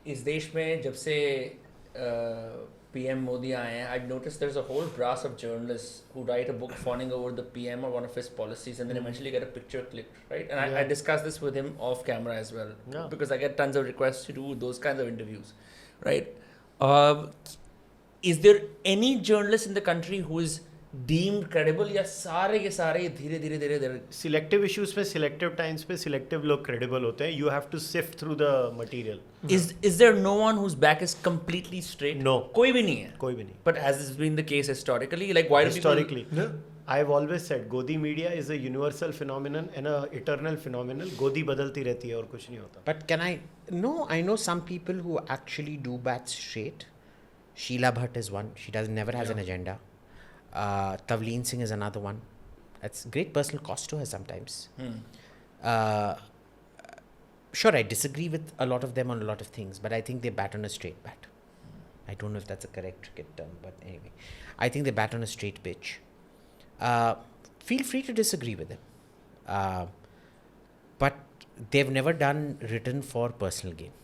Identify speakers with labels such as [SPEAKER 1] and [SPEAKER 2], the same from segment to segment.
[SPEAKER 1] इस देश में जब से पीएम मोदी आए हैं, I've noticed there's a whole brass of journalists who write a book fawning over the PM or one of his policies and then eventually get a picture clicked, right? And I discussed this with him off camera as well, because I get tons of requests to do those kinds of interviews, right? Is there any journalist in the country who is deemed credible, या सारे के सारे धीरे धीरे धीरे धीरे
[SPEAKER 2] selective issues पे selective times पे सिलेक्टिव लोग क्रेडिबल होते हैं. You have to sift through the material.
[SPEAKER 1] is there no one whose back is completely straight?
[SPEAKER 2] No.
[SPEAKER 1] कोई भी नहीं है.
[SPEAKER 2] कोई भी नहीं.
[SPEAKER 1] But has this been the case historically? Like why do
[SPEAKER 2] Historically,
[SPEAKER 3] Yeah.
[SPEAKER 2] I've always said Godi media is a universal phenomenon and a eternal phenomenon. Godi बदलती रहती है और कुछ नहीं होता.
[SPEAKER 4] But can I? No, I know some people who actually do bat straight. Sheila Bhatt is one. She never has an agenda. Tavleen Singh is another one. That's great personal cost to her sometimes. Sure, I disagree with a lot of them on a lot of things, but I think they bat on a straight bat. I don't know if that's a correct cricket term, but anyway, I think they bat on a straight pitch. Feel free to disagree with them, but they've never done written for personal gain.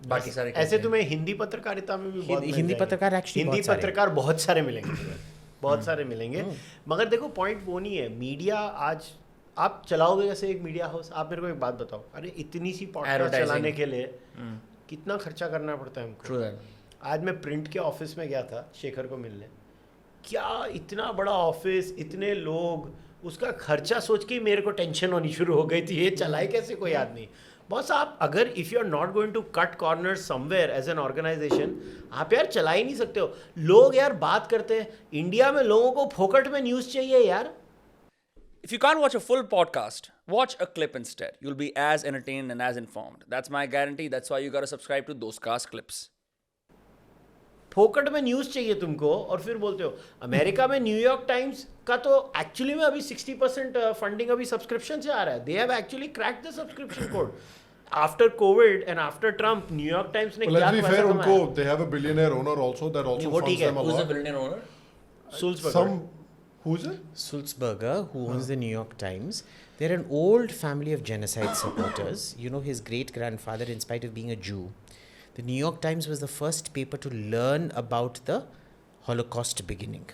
[SPEAKER 1] बाकी सारे
[SPEAKER 2] ऐसे तुम्हें हिंदी पत्रकारिता में भी बहुत मिल
[SPEAKER 4] हिंदी
[SPEAKER 2] जाएंगे.
[SPEAKER 4] पत्रकार actually
[SPEAKER 2] हिंदी
[SPEAKER 4] बहुत सारे
[SPEAKER 2] पत्रकार बहुत सारे मिलेंगे तुम्हें. बहुत सारे मिलेंगे. मगर देखो पॉइंट वो नहीं है. मीडिया आज आप चलाओगे जैसे एक मीडिया हाउस. आप मेरे को एक बात बताओ, अरे इतनी सी पॉडकास्ट
[SPEAKER 1] Advertising.
[SPEAKER 2] चलाने के लिए कितना खर्चा करना पड़ता है हमको.
[SPEAKER 1] True that.
[SPEAKER 2] आज मैं प्रिंट के ऑफिस में गया था शेखर को मिलने. क्या इतना बड़ा ऑफिस, इतने लोग, उसका खर्चा सोच के ही मेरे को टेंशन होनी शुरू हो गई थी. ये चलाए कैसे कोई आदमी. बॉस आप अगर if you are not going to cut corner somewhere as an organization, आप यार चला ही नहीं सकते हो. लोग यार बात करते हैं इंडिया में लोगों को फोकट में न्यूज़ चाहिए यार.
[SPEAKER 1] If you can't watch a full podcast, watch a clip instead. You'll be as entertained and as informed. That's my guarantee. That's why you gotta subscribe to those cast clips.
[SPEAKER 2] फोकट में news चाहिए तुमको और फिर बोलते हो. America में New York times का तो एक्चुअली में अभी 60% फंडिंग अभी सब्सक्रिप्शन से आ रहा है. They have actually cracked the subscription code after Covid and after Trump. New York times ने
[SPEAKER 3] Well,
[SPEAKER 2] क्या
[SPEAKER 3] let's be
[SPEAKER 2] पैसा
[SPEAKER 3] fair,
[SPEAKER 2] कमाया.
[SPEAKER 3] उनको they have a billionaire owner also that also
[SPEAKER 2] वो
[SPEAKER 3] funds
[SPEAKER 2] ठीक है.
[SPEAKER 3] them a
[SPEAKER 1] Who's the
[SPEAKER 3] lot.
[SPEAKER 1] billionaire owner?
[SPEAKER 2] Sulzberger.
[SPEAKER 3] Who's it?
[SPEAKER 4] Sulzberger, who owns the New York Times, they're an old family of genocide supporters. You know, his great-grandfather, in spite of being a Jew, the New York Times was the first paper to learn about the Holocaust beginning.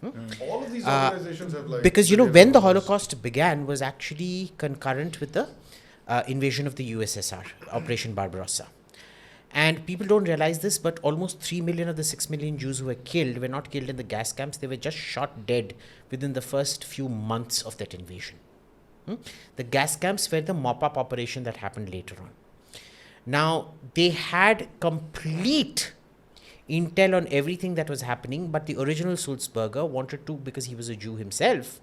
[SPEAKER 3] All of these organizations have like.
[SPEAKER 4] Because, you know,
[SPEAKER 3] billionaire
[SPEAKER 4] when the
[SPEAKER 3] owners.
[SPEAKER 4] Holocaust began was actually concurrent with the invasion of the USSR, Operation Barbarossa. And people don't realize this, but almost 3 million of the 6 million Jews who were killed were not killed in the gas camps. They were just shot dead within the first few months of that invasion. The gas camps were the mop-up operation that happened later on. Now, they had complete intel on everything that was happening, but the original Sulzberger wanted to, because he was a Jew himself,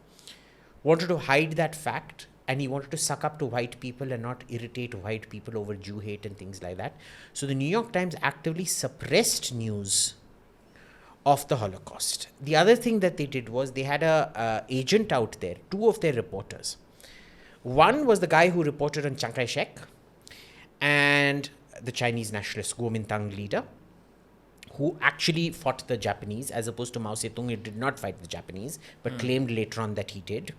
[SPEAKER 4] wanted to hide that fact, and he wanted to suck up to white people and not irritate white people over Jew hate and things like that. So the New York Times actively suppressed news of the Holocaust. The other thing that they did was they had a agent out there, two of their reporters. One was the guy who reported on Chiang Kai-shek and the Chinese nationalist Kuomintang leader, who actually fought the Japanese, as opposed to Mao Zedong, who did not fight the Japanese, but claimed later on that he did.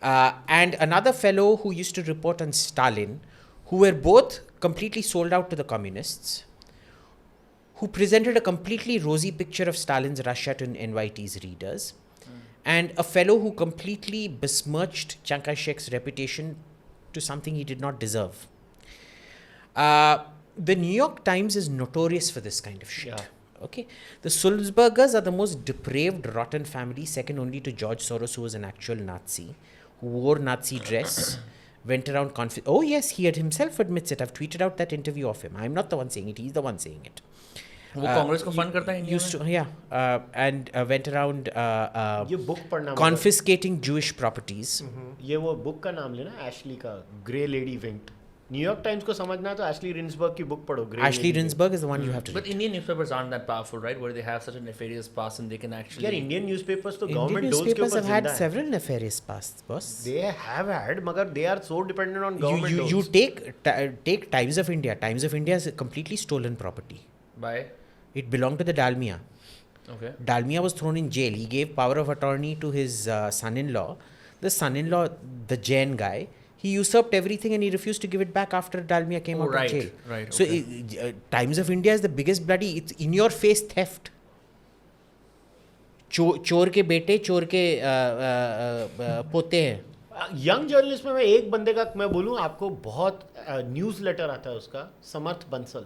[SPEAKER 4] And another fellow who used to report on Stalin, who were both completely sold out to the communists, who presented a completely rosy picture of Stalin's Russia to NYT's readers, and a fellow who completely besmirched Chiang Kai-shek's reputation to something he did not deserve. The New York Times is notorious for this kind of shit.
[SPEAKER 2] Yeah.
[SPEAKER 4] Okay, the Sulzbergers are the most depraved, rotten family, second only to George Soros, who was an actual Nazi, who wore Nazi dress, went around oh yes, he had himself admits it. I've tweeted out that interview of him. I'm not the one saying it. He's the one saying it.
[SPEAKER 1] वो कांग्रेस को fund करता है India
[SPEAKER 4] Used to, and went around
[SPEAKER 2] ये book पढ़ना
[SPEAKER 4] confiscating Jewish properties.
[SPEAKER 2] ये वो book का नाम लेना, एशली का ग्रे लेडी विंक्ड. न्यूयॉर्क टाइम्स को समझना तो एशली रिंसबर्ग की बुक पढ़ो.
[SPEAKER 4] Ashley Rinsberg is the one you have to
[SPEAKER 1] But
[SPEAKER 4] read.
[SPEAKER 1] Indian newspapers aren't that powerful, right? Where they have such a nefarious past and they can actually.
[SPEAKER 2] यार Indian newspapers तो
[SPEAKER 4] Indian
[SPEAKER 2] government dose के
[SPEAKER 4] newspapers
[SPEAKER 2] ऊपर
[SPEAKER 4] have had
[SPEAKER 2] जिंदा है.
[SPEAKER 4] several nefarious pasts, boss.
[SPEAKER 2] They have had, मगर they are so dependent on
[SPEAKER 4] You,
[SPEAKER 2] government
[SPEAKER 4] you
[SPEAKER 2] doles.
[SPEAKER 4] take Times of India. Times of India is a completely stolen property.
[SPEAKER 1] By.
[SPEAKER 4] It belonged to the Dalmia.
[SPEAKER 1] Okay.
[SPEAKER 4] Dalmia was thrown in jail. He gave power of attorney to his son-in-law. The son-in-law, the Jain guy, He usurped everything and he refused to give it back after Dalmia came out
[SPEAKER 1] right,
[SPEAKER 4] of jail.
[SPEAKER 1] right,
[SPEAKER 4] So
[SPEAKER 1] okay.
[SPEAKER 4] Times of India is the biggest bloody, it's in your face theft. चोर के बेटे चोर के पोते हैं.
[SPEAKER 2] Young journalist में मैं एक बंदे का मैं बोलूँ आपको, बहुत न्यूज़ लेटर आता है उसका, Samarth Bansal.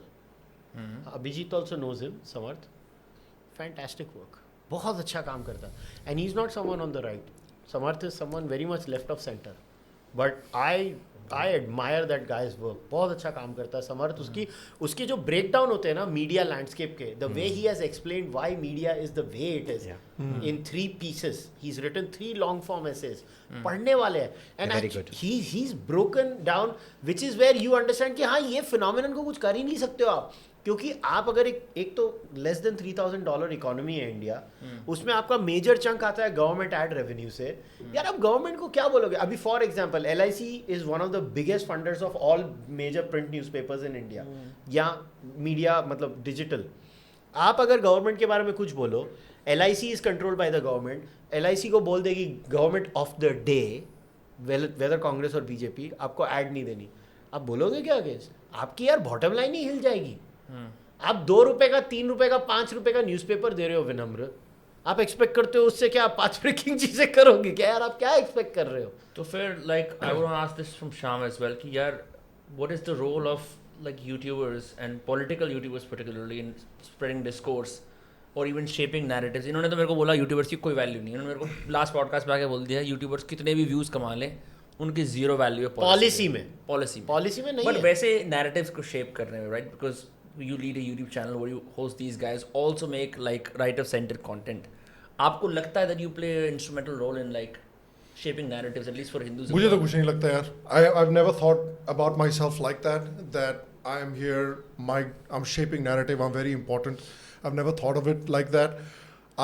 [SPEAKER 2] Abhijeet also knows him. Samarth fantastic work, बहुत अच्छा काम करता है. And he is not someone on the right. Samarth is someone very much left of centre, but I admire that guy's work. बहुत अच्छा काम करता है समर्थ. उसकी जो ब्रेक डाउन होते हैं ना मीडिया लैंडस्केप के, the way he has explained why media is the way it is in 3 pieces. He is written 3 long form essays, पढ़ने वाले हैं. And he is broken down, which is where you understand कि हाँ ये phenomenon को कुछ कर ही नहीं सकते हो आप, क्योंकि आप अगर एक तो लेस देन $3,000 इकोनॉमी है इंडिया, उसमें आपका मेजर चंक आता है गवर्नमेंट एड रेवेन्यू से. यार आप गवर्नमेंट को क्या बोलोगे? अभी for example LIC is one of the biggest funders of all major print newspapers in India, या मीडिया मतलब डिजिटल. आप अगर गवर्नमेंट के बारे में कुछ बोलो, LIC is controlled by the government. LIC को बोल देगी government of the day, whether Congress और बीजेपी, आपको ऐड नहीं देनी. आप बोलोगे क्या अगेंस्ट? आपकी यार बॉटम लाइन ही हिल जाएगी. आप ₹2 का, ₹3 का, ₹5 का न्यूज़पेपर दे रहे हो विनम्र, आप एक्सपेक्ट करते हो उससे क्या आप 5 ब्रेकिंग चीजें करोगे क्या? यार आप क्या एक्सपेक्ट कर रहे हो?
[SPEAKER 1] तो फिर like I want to ask this from Sham as well कि यार what is the role of like YouTubers and political YouTubers particularly in spreading discourse or even shaping narratives. इन्होंने तो मेरे को बोला YouTubers की कोई वैल्यू नहीं. इन्होंने मेरे को लास्ट पॉडकास्ट में आके बोल दिया YouTubers कितने भी व्यूज कमा लें उनकी जीरो वैल्यू है
[SPEAKER 2] पॉलिसी में नहीं.
[SPEAKER 1] बट वैसे नैरेटिव्स को शेप करने में, right? Because you lead a YouTube channel where you host these guys, also make like right of center content. आपको लगता है that you play an instrumental role in like shaping narratives, at least for Hindus?
[SPEAKER 3] मुझे तो कुछ नहीं लगता यार. I've never thought about myself like that I am here, I'm shaping narrative, I'm very important. I've never thought of it like that.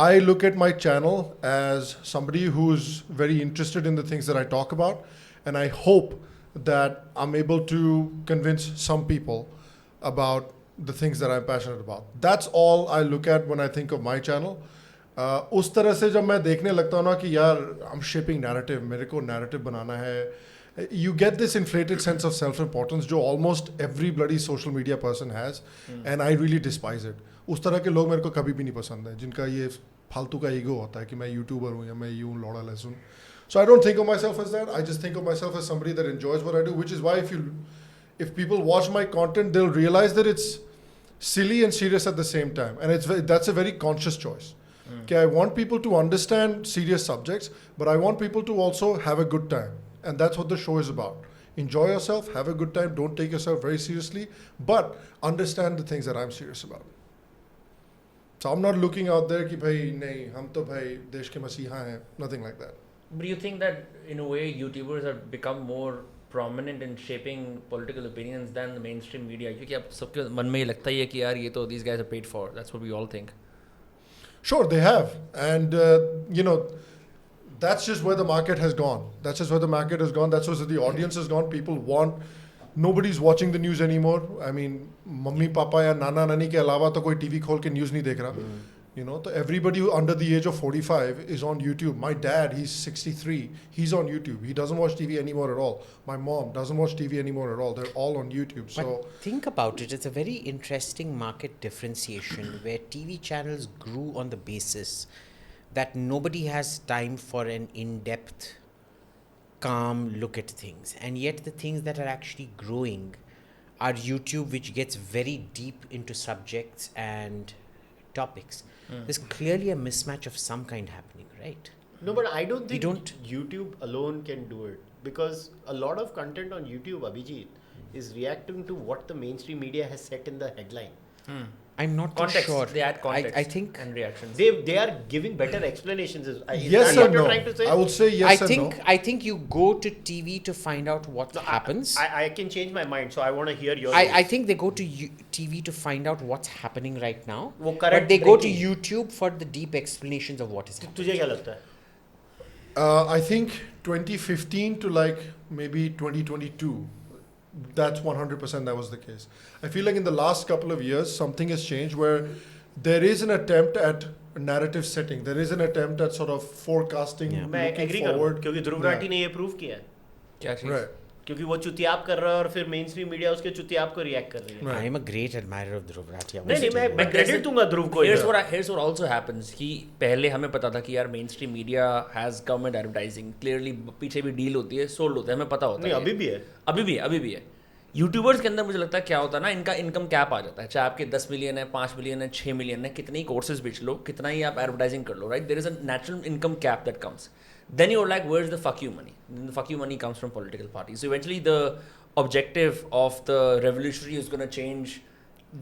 [SPEAKER 3] I look at my channel as somebody who's very interested in the things that I talk about, and I hope that I'm able to convince some people about the things that I'm passionate about. That's all I look at when I think of my channel. उस तरह से जब मैं देखने लगता हूँ ना कि यार I'm shaping narrative, मेरे को narrative बनाना है, you get this inflated sense of self-importance जो almost every bloody social media person has, and I really despise it. उस तरह के लोग मेरे को कभी भी नहीं पसंद है जिनका ये फालतू का ईगो होता है कि मैं यूट्यूबर हूँ या मैं यूँ लौड़ा लहसुन. So I don't think of myself as that. I just think of myself as somebody that enjoys what I do, which is why if people watch my content, they'll realize that it's silly and serious at the same time, and that's a very conscious choice. Okay, I want people to understand serious subjects, but I want people to also have a good time, and that's what the show is about. Enjoy yourself, have a good time, don't take yourself very seriously, but understand the things that I'm serious about. So I'm not looking out there कि भाई नहीं हम तो भाई देश के मसीहा हैं, nothing like that.
[SPEAKER 1] But you think that in a way YouTubers have become more prominent in shaping political opinions than the mainstream media? क्योंकि अब सबके मन में ये लगता ही है कि यार ये तो these guys are paid for. That's what we all think.
[SPEAKER 3] Sure, they have, and that's just where the market has gone. That's just where the market has gone. That's where the audience has gone. People want. Nobody's watching the news anymore. I mean, mummy papa या नाना नानी के अलावा तो कोई TV खोल के news नहीं देख रहा. So everybody who under the age of 45 is on YouTube. My dad, he's 63. He's on YouTube. He doesn't watch TV anymore at all. My mom doesn't watch TV anymore at all. They're all on YouTube. So
[SPEAKER 4] but think about it. It's a very interesting market differentiation where TV channels grew on the basis that nobody has time for an in-depth, calm look at things. And yet the things that are actually growing are YouTube, which gets very deep into subjects and topics. There's clearly a mismatch of some kind happening, right?
[SPEAKER 2] No, but I don't think YouTube alone can do it, because a lot of content on YouTube, Abhijit, is reacting to what the mainstream media has set in the headline.
[SPEAKER 4] I'm not
[SPEAKER 1] Context.
[SPEAKER 4] too sure.
[SPEAKER 1] They add context.
[SPEAKER 4] I think
[SPEAKER 1] and reactions.
[SPEAKER 2] They are giving better explanations. Is
[SPEAKER 3] yes
[SPEAKER 2] that what
[SPEAKER 3] and
[SPEAKER 2] you're
[SPEAKER 3] no.
[SPEAKER 2] trying to say?
[SPEAKER 3] I would say yes and no.
[SPEAKER 4] I think you go to TV to find out what happens.
[SPEAKER 2] I can change my mind, so I want to hear your.
[SPEAKER 4] I think they go to TV to find out what's happening right now.
[SPEAKER 2] But
[SPEAKER 4] they go to YouTube for the deep explanations of what is happening.
[SPEAKER 2] तुझे क्या लगता है?
[SPEAKER 3] I think 2015 to like maybe 2022. That's 100% that was the case. I feel like in the last couple of years, something has changed where there is an attempt at narrative setting. There is an attempt at sort of forecasting,
[SPEAKER 2] मैं
[SPEAKER 3] looking
[SPEAKER 2] agree
[SPEAKER 3] forward.
[SPEAKER 2] करूँ, क्योंकि ध्रुव राठी ने ये prove किया है.
[SPEAKER 1] क्या चीज़?
[SPEAKER 3] Right.
[SPEAKER 2] क्योंकि वो चुतियाप कर रहा है और फिर मेन स्ट्रीम मीडिया उसके चुतियाप को रिएक्ट कर रही है।
[SPEAKER 4] I am a great admirer of Dhruv Rathia.
[SPEAKER 2] नहीं मैं
[SPEAKER 1] But
[SPEAKER 2] क्रेडिट दूंगा ध्रुव को
[SPEAKER 1] here's
[SPEAKER 2] इधर।
[SPEAKER 1] here's what also happens कि पहले हमें पता था कि यार main stream media has government advertising, clearly पीछे भी डील होती है, सोल्ड होता है, हमें पता होता
[SPEAKER 2] नहीं
[SPEAKER 1] है।
[SPEAKER 2] अभी भी है।
[SPEAKER 1] अभी भी है। यूट्यूबर्स के अंदर मुझे लगता है क्या होता है ना, इनका इनकम कैप आ जाता है, चाहे आपके 10 मिलियन है, 5 मिलियन है, 6 मिलियन है, कितने ही कोर्सेज बेच लो, कितना ही आप एडवर्टाइजिंग कर लो, right? There is a natural income cap that comes, then you're like, where's the fuck you money? Then the fuck you money comes from political parties. So eventually the objective of the revolutionary is going to change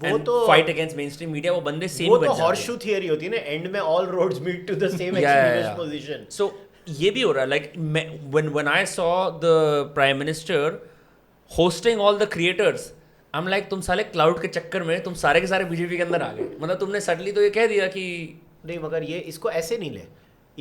[SPEAKER 1] and fight against mainstream media. वो बंदे sane
[SPEAKER 2] वो
[SPEAKER 1] बन
[SPEAKER 2] तो
[SPEAKER 1] जाते हैं।
[SPEAKER 2] Horseshoe theory होती है ना, एंड में all roads meet to the same
[SPEAKER 1] Yeah, yeah,
[SPEAKER 2] extremist
[SPEAKER 1] yeah.
[SPEAKER 2] Position.
[SPEAKER 1] So ये भी हो रहा है, like when I saw the prime minister hosting all the creators, I'm like, तुम साले क्लाउड के चक्कर में तुम सारे के सारे बीजेपी के अंदर आ गए। मतलब तुमने सडनली तो ये कह दिया कि
[SPEAKER 2] नहीं मगर ये इसको ऐसे नहीं ले।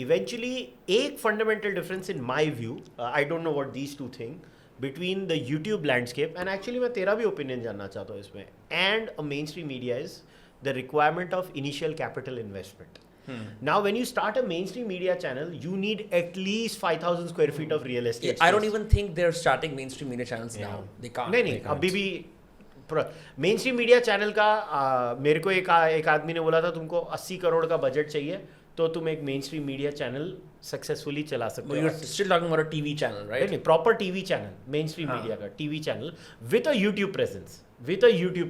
[SPEAKER 2] इवेंचुअली एक fundamental difference in my view, I don't know what these two thing between the YouTube landscape, and actually मैं तेरा भी ओपिनियन जानना चाहता हूँ इसमें, and a main stream media is the requirement of initial capital investment. Now, when you start a mainstream media channel, you need at least 5,000 square feet of real estate.
[SPEAKER 1] I don't
[SPEAKER 2] space.
[SPEAKER 1] even think they're starting mainstream media channels now. They can't.
[SPEAKER 2] नहीं अभी भी main stream media channel का मेरे को एक आदमी ने बोला था तुमको 80 करोड़ का बजट चाहिए तो तुम एक main stream media channel successfully चला सकते
[SPEAKER 1] But
[SPEAKER 2] हो.
[SPEAKER 1] you're still talking about a TV channel, right?
[SPEAKER 2] नहीं proper TV channel, mainstream media का TV channel with a YouTube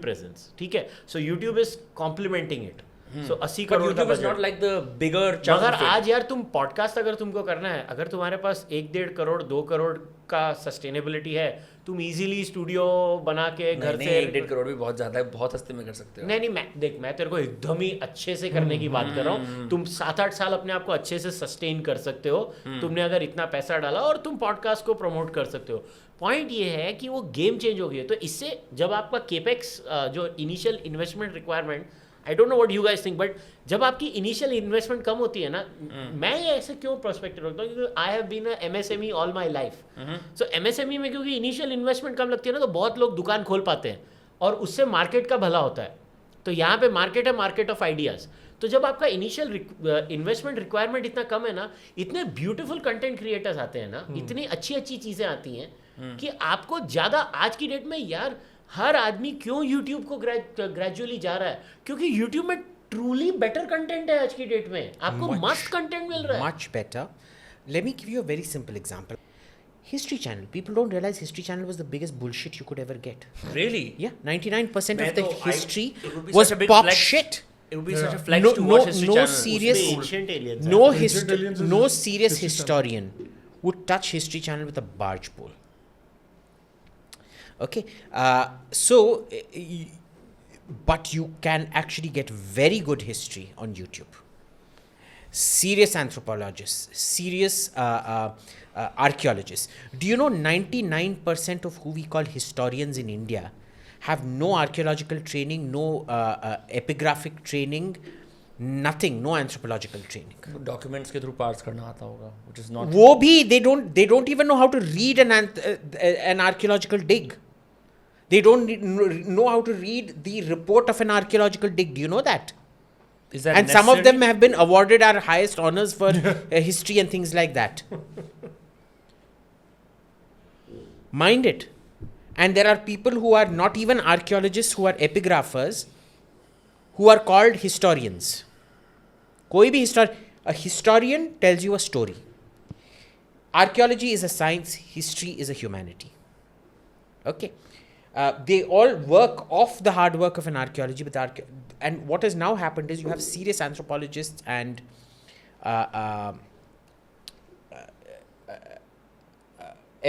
[SPEAKER 2] presence, ठीक है? So YouTube is complementing it. So 80
[SPEAKER 1] But
[SPEAKER 2] crore का
[SPEAKER 1] YouTube is
[SPEAKER 2] budget.
[SPEAKER 1] not like the bigger chunk
[SPEAKER 2] मगर
[SPEAKER 1] of it.
[SPEAKER 2] आज यार तुम podcast अगर तुमको करना है, अगर तुम्हारे पास 1-1.5 करोड़ 2 करोड़ का सस्टेनेबिलिटी है, तुम इजीली स्टूडियो बना के घर
[SPEAKER 1] नहीं,
[SPEAKER 2] से
[SPEAKER 1] 1.5 करोड़ भी बहुत ज्यादा है, बहुत सस्ते में कर सकते हो।
[SPEAKER 2] नहीं मैं तेरे को एकदम ही अच्छे से करने की बात कर रहा हूँ. तुम 7-8 साल अपने आप को अच्छे से सस्टेन कर सकते हो. तुमने अगर इतना पैसा डाला और तुम पॉडकास्ट को प्रमोट कर सकते हो. पॉइंट ये है कि वो गेम चेंज हो गई है. तो इससे जब आपका केपेक्स जो initial investment requirement, I don't know what you guys think, but जब आपकी इनिशियल इन्वेस्टमेंट कम होती है ना, मैं ये ऐसे क्यों पर्सपेक्टिव रखता हूँ क्योंकि I have been a MSME all my life. So MSME में क्योंकि इनिशियल इन्वेस्टमेंट कम लगती है ना, तो बहुत लोग दुकान खोल पाते हैं और उससे मार्केट का भला होता है. तो यहाँ पे मार्केट है, मार्केट ऑफ आइडियाज़. तो जब आपका इनिशियल इन्वेस्टमेंट रिक्वायरमेंट इतना कम है ना, इतने ब्यूटीफुल कंटेंट क्रिएटर्स आते हैं ना, इतनी अच्छी अच्छी चीज़ें आती हैं कि आपको ज़्यादा आज की डेट में यार हर आदमी क्यों यूट्यूब को ग्रेजुअली जा रहा है, क्योंकि यूट्यूब में ट्रूली बेटर कंटेंट है आज की डेट में. आपको मस्त कंटेंट मिल रहा है.
[SPEAKER 4] Much better. Let me give you a very simple example. History Channel. People don't realize History Channel was the biggest bullshit you could ever get.
[SPEAKER 1] Really?
[SPEAKER 4] Yeah, 99% of the history
[SPEAKER 1] it would be
[SPEAKER 4] was
[SPEAKER 1] such a big
[SPEAKER 4] pop
[SPEAKER 1] flex.
[SPEAKER 4] shit.
[SPEAKER 1] It would be such a flex to watch History
[SPEAKER 4] no
[SPEAKER 1] Channel.
[SPEAKER 4] serious,
[SPEAKER 2] उसमें ancient aliens
[SPEAKER 4] no
[SPEAKER 2] हैं.
[SPEAKER 3] Ancient aliens is
[SPEAKER 4] no
[SPEAKER 3] History
[SPEAKER 4] serious
[SPEAKER 3] Channel.
[SPEAKER 4] historian would touch History Channel with a barge pole. Okay, but you can actually get very good history on YouTube. Serious anthropologists, serious archaeologists. Do you know 99% of who we call historians in India have no archaeological training, no epigraphic training, nothing, no anthropological training.
[SPEAKER 1] Documents के through parse करना आता होगा, which is not.
[SPEAKER 4] वो भी they don't even know how to read an archaeological dig. They don't know how to read the report of an archaeological dig. Do you know that?
[SPEAKER 1] Is that
[SPEAKER 4] And some of
[SPEAKER 1] necessary?
[SPEAKER 4] them have been awarded our highest honors for history and things like that. Mind it. And there are people who are not even archaeologists, who are epigraphers, who are called historians. कोई भी a historian tells you a story. Archaeology is a science, history is a humanity. Okay. They all work off the hard work of an archaeology, and what has now happened is you have serious anthropologists and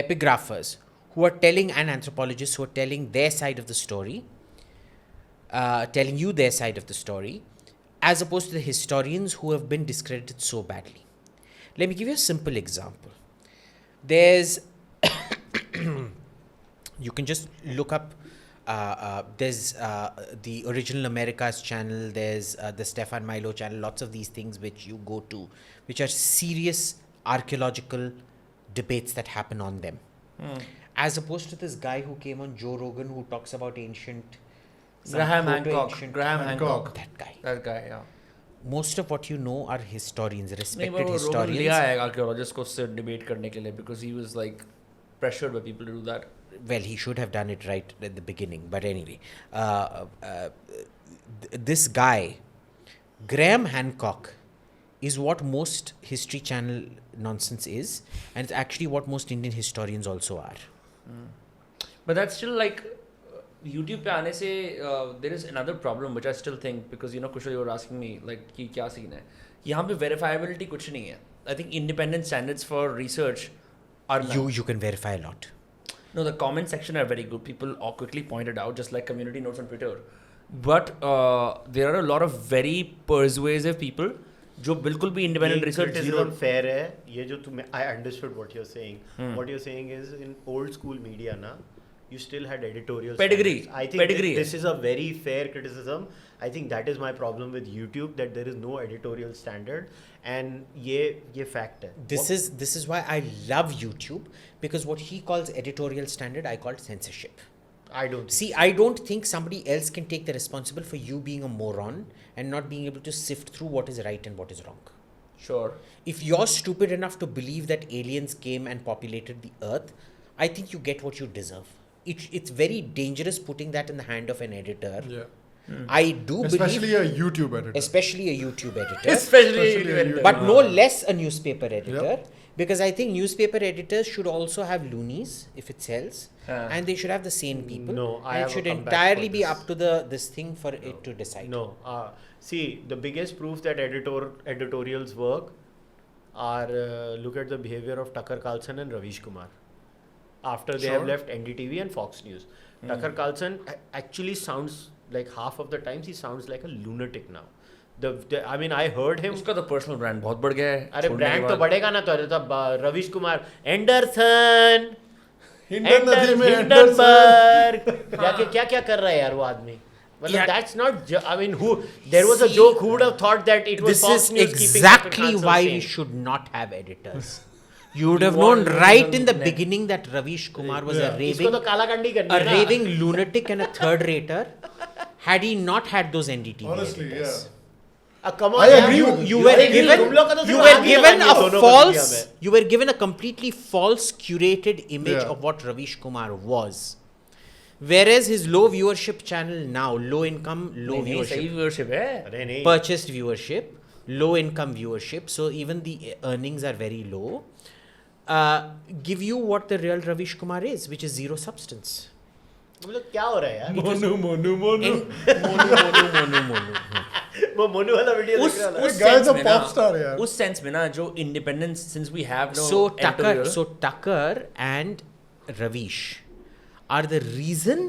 [SPEAKER 4] epigraphers who are telling, and anthropologists who are telling their side of the story, telling you their side of the story, as opposed to the historians who have been discredited so badly. Let me give you a simple example. There's you can just look up, there's the Original Americas channel, there's the Stefan Milo channel, lots of these things which you go to, which are serious archaeological debates that happen on them. As opposed to this guy who came on Joe Rogan who talks about ancient...
[SPEAKER 1] Graham
[SPEAKER 4] proto-ancient-
[SPEAKER 1] Hancock.
[SPEAKER 4] That guy.
[SPEAKER 1] That guy, yeah.
[SPEAKER 4] Most of what you know are historians,
[SPEAKER 1] नहीं,
[SPEAKER 4] respected
[SPEAKER 1] but वो Rogan
[SPEAKER 4] historians.
[SPEAKER 1] लिया है archaeologist को उससे debate करने के लिए, because he was like pressured by people to do that.
[SPEAKER 4] well, he should have done it right at the beginning. But anyway, this guy, Graham Hancock, is what most History Channel nonsense is, and it's actually what most Indian historians also are.
[SPEAKER 1] But that's still like YouTube पे आने से there is another problem which I still think, because Kushal, you were asking me like कि क्या scene है. यहाँ पे verifiability कुछ नहीं है. I think independent standards for research are
[SPEAKER 4] You can verify a lot.
[SPEAKER 1] No, the comment section are very good. People all quickly pointed out, just like community notes on Twitter. But there are a lot of very persuasive people जो बिल्कुल भी independent research zero.
[SPEAKER 2] fair है. ये जो तुम्हें I understood what you're saying. What you're saying is in old school media na, you still had editorial
[SPEAKER 1] Pedigree.
[SPEAKER 2] standards. I think
[SPEAKER 1] Pedigree.
[SPEAKER 2] this is a very fair criticism. I think that is my problem with YouTube, that there is no editorial standard, and ये fact है.
[SPEAKER 4] This is why I love YouTube, because what he calls editorial standard, I call censorship.
[SPEAKER 2] I don't
[SPEAKER 4] See, I don't think somebody else can take the responsible for you being a moron and not being able to sift through what is right and what is wrong.
[SPEAKER 1] Sure.
[SPEAKER 4] If you're stupid enough to believe that aliens came and populated the earth, I think you get what you deserve. It's very dangerous putting that in the hand of an editor.
[SPEAKER 3] Yeah.
[SPEAKER 4] I do
[SPEAKER 3] Especially
[SPEAKER 4] believe,
[SPEAKER 3] a YouTube editor.
[SPEAKER 4] especially a YouTube editor,
[SPEAKER 1] Especially
[SPEAKER 3] Especially
[SPEAKER 4] but no less a newspaper editor,
[SPEAKER 3] Yep.
[SPEAKER 4] because I think newspaper editors should also have loonies if it sells,
[SPEAKER 1] Ah.
[SPEAKER 4] and they should have the sane people.
[SPEAKER 2] No, I
[SPEAKER 4] and
[SPEAKER 2] have
[SPEAKER 4] it
[SPEAKER 2] a
[SPEAKER 4] should
[SPEAKER 2] comeback
[SPEAKER 4] entirely
[SPEAKER 2] for
[SPEAKER 4] be
[SPEAKER 2] this.
[SPEAKER 4] up to this thing for it to decide.
[SPEAKER 2] No. See, the biggest proof that editorials work are look at the behavior of Tucker Carlson and Ravish Kumar after they have
[SPEAKER 1] Sure.
[SPEAKER 2] left NDTV and Fox News. Tucker Carlson actually sounds like half of the times he sounds like a lunatic now. I mean, I heard him.
[SPEAKER 1] उसका तो personal brand बहुत बढ़ गया है.
[SPEAKER 2] अरे
[SPEAKER 1] छोड़ने
[SPEAKER 2] brand
[SPEAKER 1] के
[SPEAKER 2] तो
[SPEAKER 1] बाद.
[SPEAKER 2] बढ़ेगा ना, तो रविश कुमार एंडरसन
[SPEAKER 3] नदी में
[SPEAKER 2] हिंडनबर्ग क्या क्या कर रहा है यार वो आदमी. मतलब
[SPEAKER 1] Yeah.
[SPEAKER 2] that's not I mean there was a
[SPEAKER 4] See,
[SPEAKER 2] joke, who would have thought that it was
[SPEAKER 4] This
[SPEAKER 2] Fox
[SPEAKER 4] is
[SPEAKER 2] News keeping Tucker
[SPEAKER 4] exactly
[SPEAKER 2] Carlson
[SPEAKER 4] why
[SPEAKER 2] sane.
[SPEAKER 4] we should not have editors. You would have
[SPEAKER 1] You
[SPEAKER 4] known
[SPEAKER 1] want
[SPEAKER 4] right
[SPEAKER 1] to
[SPEAKER 4] in the
[SPEAKER 1] net.
[SPEAKER 4] beginning that Ravish Kumar was
[SPEAKER 3] Yeah.
[SPEAKER 4] a
[SPEAKER 2] इसको तो
[SPEAKER 4] raving,
[SPEAKER 2] कालाकंडी करनी
[SPEAKER 4] a
[SPEAKER 2] है ना.
[SPEAKER 4] raving lunatic and a third rater, had he not had those NDTV
[SPEAKER 3] Honestly,
[SPEAKER 4] editors.
[SPEAKER 3] yeah.
[SPEAKER 2] Come on,
[SPEAKER 3] I
[SPEAKER 2] यार,
[SPEAKER 3] agree with
[SPEAKER 4] You
[SPEAKER 3] you.
[SPEAKER 4] were
[SPEAKER 2] अरे
[SPEAKER 4] given,
[SPEAKER 2] तुम लोग का तो
[SPEAKER 4] you
[SPEAKER 2] सिर्फ
[SPEAKER 4] were
[SPEAKER 2] आगे
[SPEAKER 4] given
[SPEAKER 2] लगानी है
[SPEAKER 4] a
[SPEAKER 2] दोनों को दुनिया
[SPEAKER 4] false,
[SPEAKER 2] में.
[SPEAKER 4] you were given a completely false curated image
[SPEAKER 3] Yeah.
[SPEAKER 4] of what Ravish Kumar was. Whereas his low viewership channel now, low income, low
[SPEAKER 1] नहीं, सही
[SPEAKER 4] viewership,
[SPEAKER 1] viewership है.
[SPEAKER 2] अरे नहीं.
[SPEAKER 4] purchased viewership, low income viewership, so even the earnings are very low, give you what the real Ravish Kumar is, which is zero substance.
[SPEAKER 2] मतलब क्या हो रहा है यार.
[SPEAKER 3] मोनू
[SPEAKER 1] मोनू मोनू.
[SPEAKER 2] वो मोनू वाला वीडियो देख
[SPEAKER 1] उस
[SPEAKER 2] रहा है.
[SPEAKER 1] उस
[SPEAKER 3] guy is
[SPEAKER 1] sense
[SPEAKER 3] a
[SPEAKER 1] में
[SPEAKER 3] pop
[SPEAKER 1] ना,
[SPEAKER 3] star यार.
[SPEAKER 1] उस sense में ना जो independence, since we have no
[SPEAKER 4] So
[SPEAKER 1] editorial.
[SPEAKER 4] Tucker and Ravish are the reason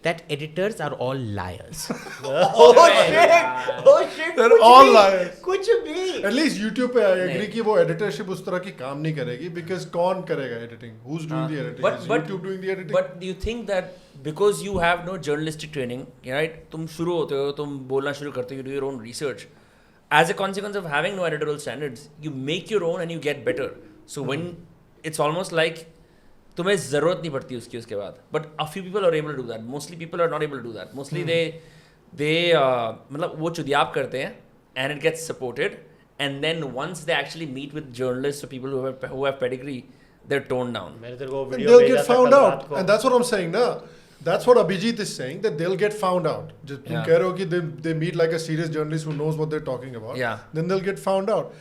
[SPEAKER 4] that editors are all liars.
[SPEAKER 2] Oh shit.
[SPEAKER 3] They're
[SPEAKER 2] कुछ
[SPEAKER 3] all
[SPEAKER 2] भी,
[SPEAKER 3] liars.
[SPEAKER 2] कुछ भी.
[SPEAKER 3] At least YouTube पे I agree
[SPEAKER 1] नहीं.
[SPEAKER 3] कि वो editorship उस तरह की काम नहीं करेगी, because कौन करेगा editing? Who's doing the editing? Is YouTube doing the editing?
[SPEAKER 1] But do you think that because you have no journalistic training, right? तुम शुरू होते हो, तुम बोलना शुरू करते हो, you do your own research. As a consequence of having no editorial standards, you make your own and you get better. So when it's almost like तुम्हें ज़रूरत नहीं पड़ती उसके बाद. But a few people are able to do that. Mostly people are not able to do that. Mostly they मतलब वो चुदियाब करते हैं and it gets supported, and then once they actually meet with journalists or people who have pedigree, they're toned down.
[SPEAKER 2] मैंने तेरे को
[SPEAKER 3] And
[SPEAKER 2] video
[SPEAKER 3] they'll
[SPEAKER 2] भेजा
[SPEAKER 3] get
[SPEAKER 2] था
[SPEAKER 3] found
[SPEAKER 2] कल
[SPEAKER 3] out.
[SPEAKER 2] रात को.
[SPEAKER 3] And that's what I'm saying now. That's what Abhijit is saying, that they'll get found out. Just तुम
[SPEAKER 1] Yeah.
[SPEAKER 3] कह रहे हो कि they meet like a serious journalist who knows what they're talking about.
[SPEAKER 1] Yeah.
[SPEAKER 3] Then they'll get found out.